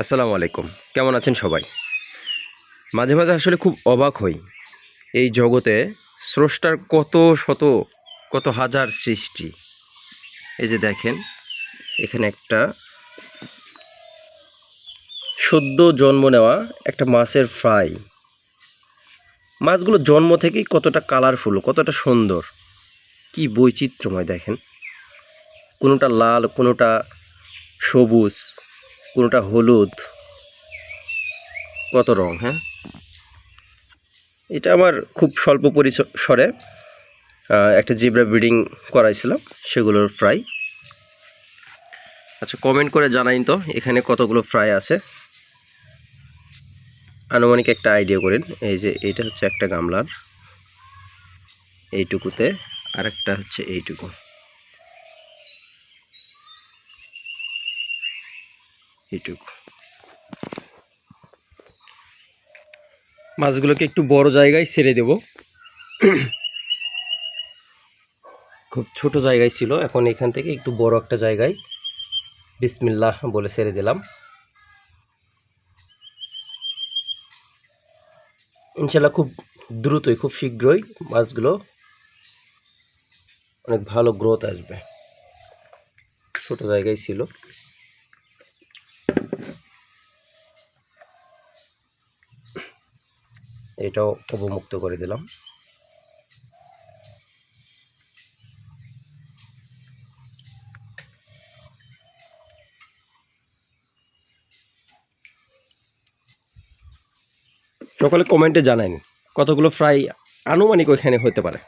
আসসালামু আলাইকুম। কেমন আছেন সবাই? মাঝে মাঝে আসলে খুব অবাক হই। এই জগতে স্রষ্টার কত শত, কত হাজার সৃষ্টি। এই যে দেখেন, এখানে একটা সদ্য জন্ম নেওয়া একটা মাছের ফ্রাই। মাছগুলো জন্ম থেকেই কতটা কালারফুল, কতটা সুন্দর। কি বৈচিত্র্যময় দেখেন। কোনোটা লাল, কোনোটা সবুজ, কোনোটা হলুদ। কত রং, হ্যাঁ? এটা আমার খুব স্বল্প পরিসরে একটা জিব্রা ব্রিডিং করাইছিলাম, সেগুলোর ফ্রাই। আচ্ছা, কমেন্ট করে জানাইন তো এখানে কতগুলো ফ্রাই আছে, আনুমানিক একটা আইডিয়া করেন। এই যে এইটা হচ্ছে একটা গামলার এইটুকুতে, আর একটা হচ্ছে এইটুকু, এইটুকু। মাছগুলোকে একটু বড় জায়গায় ছেড়ে দেব। খুব ছোট জায়গায় ছিল, এখন এখান থেকে একটু বড় একটা জায়গায় বিসমিল্লাহ বলে ছেড়ে দিলাম। ইনশাল্লাহ খুব দ্রুতই, খুব শীঘ্রই মাছগুলো অনেক ভালো গ্রোথ আসবে। ছোট জায়গায় ছিল। এটাও অবমুক্ত করে দিলাম। সকলে কমেন্টে জানান কতগুলো ফ্রাই আনুমানিক ওইখানে হতে পারে।